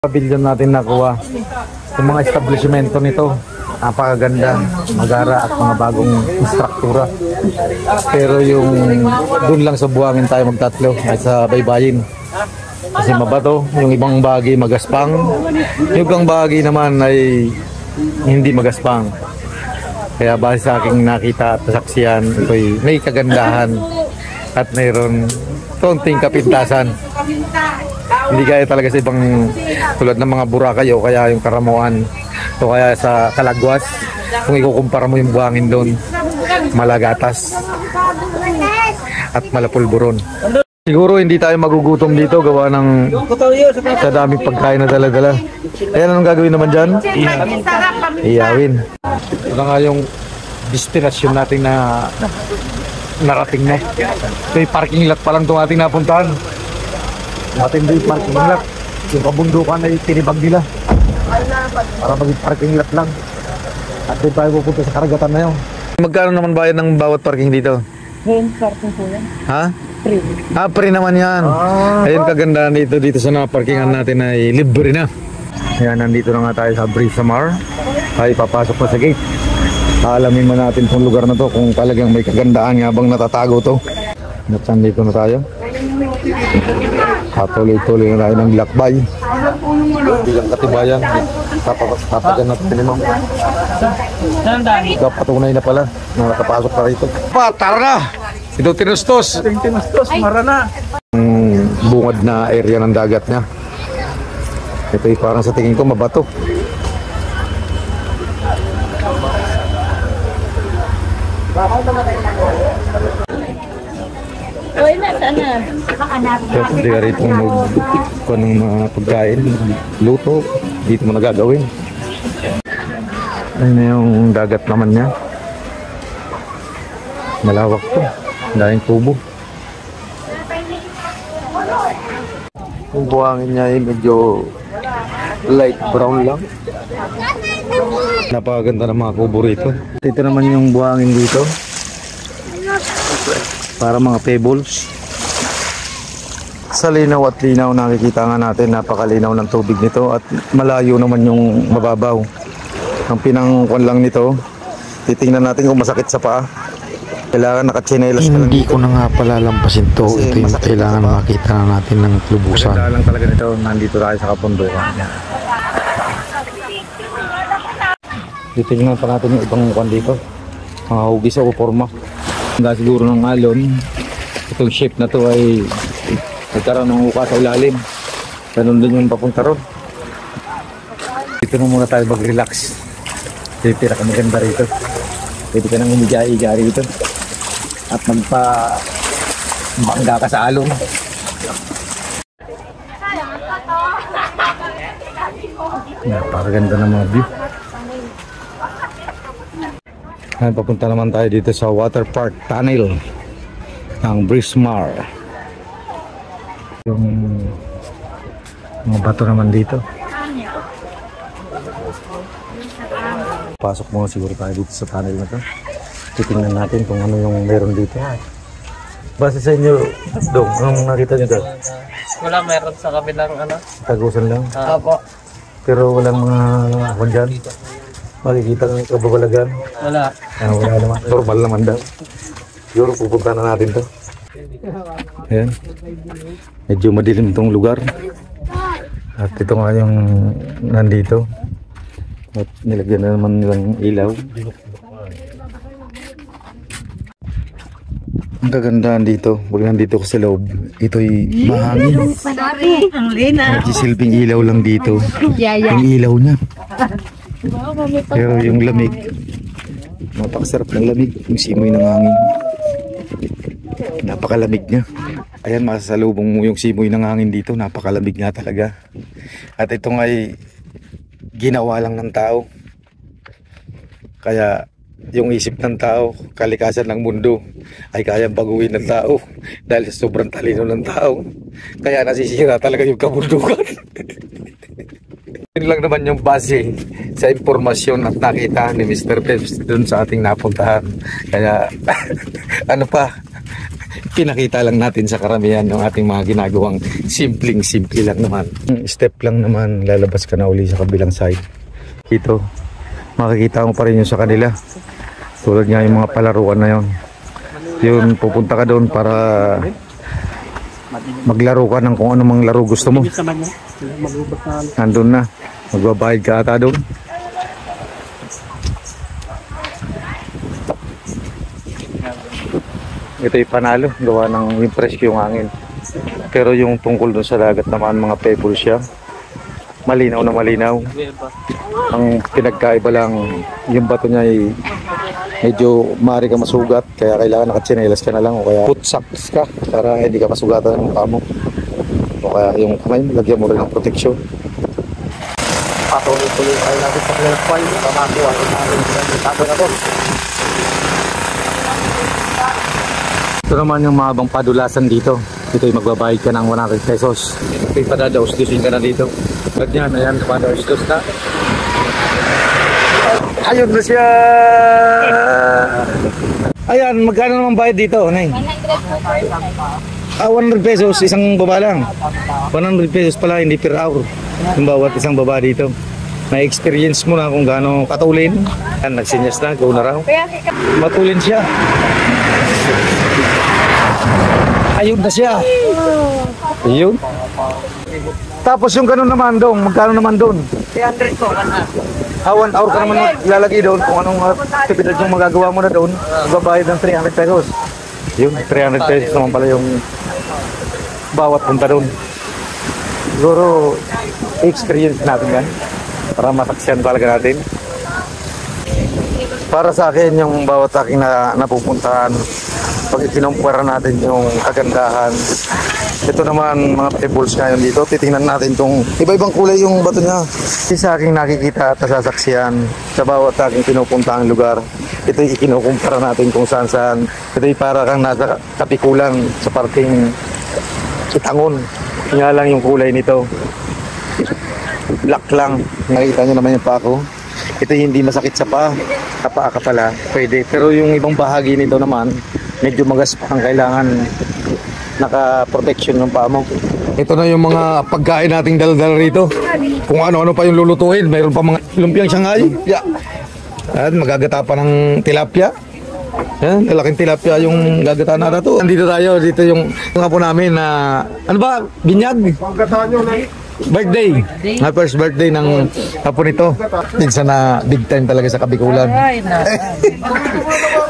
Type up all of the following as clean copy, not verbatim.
Pavilion natin nakuha. Yung mga establishmento nito, napakaganda, magara at mga bagong struktura. Pero yung dun lang sa buhangin tayo magtatlo ay sa baybayin. Kasi mabato, yung ibang bahagi magaspang. Yung ibang bahagi naman ay hindi magaspang. Kaya base sa aking nakita at saksiyan, ito'y may kagandahan at mayroon konting kapintasan. Hindi kaya talaga sa ibang tulad ng mga Boracay o kaya yung Karamuan o kaya sa Calagwas. Kung ikukumpara mo yung buhangin doon, malagatas at malapulburon. Siguro hindi tayo magugutom dito gawa ng sa daming pagkain na dala-dala. Ayan, anong gagawin naman dyan? Iyawin. Ito na nga yung destination natin na narating na. Ito yung parking lot pa lang itong ating napuntahan. Matindi yung parking lot. Yung kabundukan ay tinibag nila para maging parking lot lang. At doon tayo pupunta sa karagatan na yun. Magkano naman bayad ng bawat parking dito? Ngayon, parking po yan. Ha? Free. Free naman yan. Ayun, kagandahan dito sa naparkingan natin ay libre na. Ayan, nandito na nga tayo sa Brisamar. Ay papasok pa sa gate. Alamin mo natin kung lugar na to, kung talagang may kagandahan nga bang natatago to. At nandito na tayo. Tuloy-tuloy na tayo ng lakbay. Bilang katibayan, tapagan natin mo. Patunay na pala na nakapasok pa rito. Tara na! Ito tinustos. Marana. Bungad na area ng dagat niya. Ito ay parang sa tingin ko mabato. Uy, nasaan na? Pwede ka rito magkuha ng mga pagkain, luto, dito mo nagagawin. Ayun na yung dagat naman niya. Malawak to, dahil tubo. Yung buhangin niya ay medyo light brown lang. Napakaganda ng mga kubo rito. Ito naman yung buhangin dito. Para mga pebbles. Sa linaw at linaw nakikita nga natin, napakalinaw ng tubig nito at malayo naman yung mababaw. Ang pinangkuan lang nito, titingnan natin kung masakit sa paa. Kailangan nakatsinelas ka lang. Hindi ko na nga palalampasin to. Ito yung kailangan makita na natin ng lubusan. Maganda lang talaga nito, nandito tayo sa kapundukan. Titingnan pa natin yung ibang kuan dito. Mga hugis o forma. Hanggang siguro ng alon, itong shape na to ay nagkaroon ng uka sa ilalim. Ganun din yung papunta ron. Dito na muna tayo mag-relax. Ito yung pinakamaganda rito. Pwede ka nang humiga-higa rito. At magpa-bangga ka sa alon. Napakaganda ng mga view. Papunta naman tayo dito sa water park tunnel ng Brisamar. Yung mga bato naman dito. Pasok mo siguro tayo dito sa tunnel na to. Titingnan natin kung ano yung meron dito. Base sa inyo, Dong, anong nakita nyo doon? Wala, meron sa kabilang ano? Tagusan lang? Opo. Pero walang mga kwan dyan? Makikita ng kababalagan? Wala. Wala naman. Normal naman daw. Siguro pupunta na natin to. Ayan. Medyo madilim itong lugar. At ito nga yung nandito. At nilagyan na naman nilang ilaw. Ang kagandahan dito, pag nandito ko sa loob, ito'y mahangin. Ang lina. Nagsisilbing ilaw lang dito. Yung ilaw niya. Pero yung lamig, napakasarap ng lamig, yung simoy ng hangin. Napakalamig niya. Ayan, masasalubong mo yung simoy ng hangin dito, napakalamig nga talaga. At ito ay ginawa lang ng tao. Kaya yung isip ng tao, kalikasan ng mundo ay kayang baguhin ng tao dahil sa sobrang talino ng tao. Kaya nasisira talaga yung kabundukan. Yun lang naman yung base sa impormasyon at nakita ni Mr. Peps dun sa ating napuntahan. Kaya ano pa, pinakita lang natin sa karamihan ng ating mga ginagawang simpleng-simple lang naman. Step lang naman, lalabas ka na uli sa kabilang side. Dito, makikita mo pa rin yung sa kanila. Tulad nga yung mga palaruan na yon. Yun, pupunta ka doon para maglaro ka ng kung anong laro gusto mo. Nandun na, magbabayad ka ata doon. Ito yung panalo, gawa ng impress yung hangin. Pero yung tungkol doon sa dagat naman, mga pebbles siya. Malinaw na malinaw. Ang pinagkaiba lang, yung bato niya ay medyo maaari ka masugat, kaya kailangan nakatsinelas ka na lang o kaya foot socks ka para hindi ka masugatan ng mukha mo. O kaya yung kamay mo, lagyan mo rin ng proteksyon. Patuloy-tuloy tayo natin sa clarify para makuha ito natin sabi na to. Ito naman yung mahabang padulasan dito. Dito yung magbabayad ka ng 100 pesos. Ito yung padadaos-dusin ka na dito. Ganyan, ayan, padadaos-dus na. Ayun na siya! Ayan, magkano naman bayad dito, Nay? 100 pesos, isang baba lang. 100 pesos pala, hindi per hour. Yung bawat isang baba dito. Na-experience mo na kung gaano katulin. Ayan, nagsinyas na, go na raw. Matulin siya. Ayun na siya. Ayun. Tapos yung ganun naman doon, magkano naman doon? 300 po, 1 hour ka naman lalagay doon kung anong aktibidad yung magagawa mo na doon. Magbabayad ng 300 pesos. Yun, 300 pesos naman pala yung bawat punta doon. Siguro, experience natin yan para masaksiyan talaga natin. Para sa akin, yung bawat aking napupuntahan, pag ikinumpara natin yung kagandahan, ito naman mga pebbles ngayon dito, titingnan natin itong iba-ibang kulay yung bato niya. Sa aking nakikita at nasasaksiyan sa bawat aking pinupuntahang lugar, ito yung ikinukumpara natin kung saan-saan. Ito yung para kang nasa kapikulan sa parting Itangon. Nga lang yung kulay nito, black lang. Nakita nyo naman yung pako. Ito yung hindi masakit sa paa. Kapaa ka pala, pwede. Pero yung ibang bahagi nito naman, medyo magaspang, kailangan naka-protection ng paa mo. Ito na yung mga pagkain nating dala-dala rito. Kung ano-ano pa yung lulutuin. Mayroon pa mga lumpiang Shanghai. Yeah. At magagata pa ng tilapia. Yan, malaking tilapia yung gagata natin to. Nandito tayo, dito yung apo namin na, ano ba, binyag? Birthday. Na first birthday ng apo nito. Minsan na big time talaga sa Kabikulan.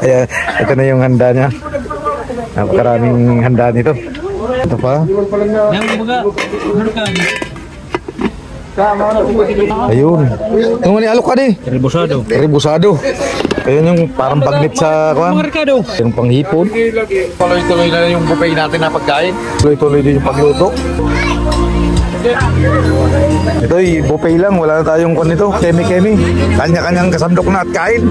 Ayan, ito na yung handa niya. Napakaraming handa nito. Ito pa. Ayun. Yung mali alok ka di? Rebusado. Rebusado. Ayun yung parang bagnet sa kuwan. Yung panghipon. Tuloy-tuloy na yung buffet natin na pagkain. Tuloy-tuloy din yung pagluto. Ito yung buffet lang. Wala na tayong kuwan nito. Kemi-kemi. Kanya-kanyang kasandok na at kain.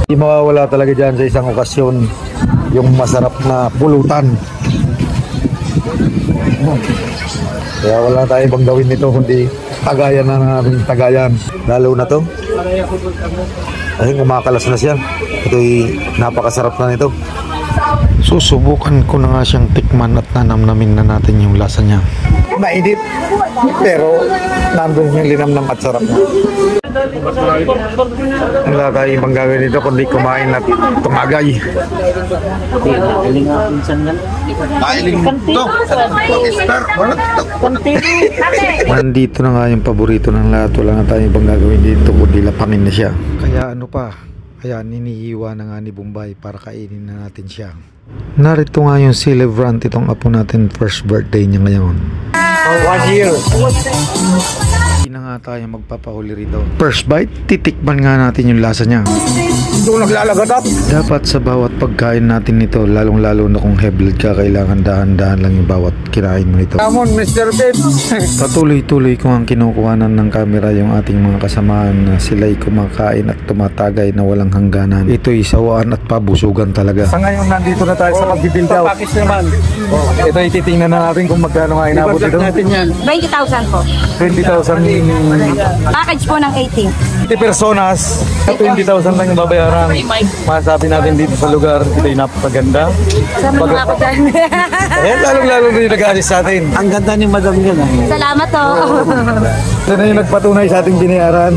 Hindi mawawala talaga dyan sa isang okasyon yung masarap na pulutan. Kaya wala tayong ibang gawin nito kundi tagayan na namin tagayan. Lalo na to. Ayun, kumakalas na siya. Ito'y napakasarap na nito. Susubukan ko na nga siyang tikman at nanamnamin na natin yung lasa niya. Mainit, pero nandun yung linamnam at sarap na. Wala tayo ibang gawin dito kundi kumain at tumagay. Nandito na nga yung paborito ng lahat. Wala na tayo ibang gagawin dito kundi lapangin na siya. Kaya ano pa, kaya ninihiwa na nga ni Bombay para kainin na natin siya. Narito nga yung celebrant itong apo natin, first birthday niya ngayon. 1 year. Hindi na nga tayo magpapahuli rito. First bite, titikman nga natin yung lasa niya. doon naglalagatap. Dapat sa bawat pagkain natin nito, lalong-lalo na kung high blood ka, kailangan dahan-dahan lang yung bawat kinain mo nito. Come on, Mr. Beef. Patuloy-tuloy ko ang kinukuhanan ng kamera yung ating mga kasamahan na sila'y kumakain at tumatagay na walang hangganan. Ito'y sawaan at pabusugan talaga. Sa ngayon, nandito na tayo sa pag-build out. Pakis naman. Ito ay titingnan na natin kung magkano nga inabot ito. Natin yan. 20,000 po. 20,000 Package po ng 18. 50 personas, 20,000 lang yung babayaran. Masabi natin dito sa lugar, ito ay napakaganda. Sama mga ako dyan. Ayan, lalong-lalo na yung nag-assist sa atin. Ang ganda ni Madam yan. Salamat to. Ito na yung nagpatunay sa ating binayaran.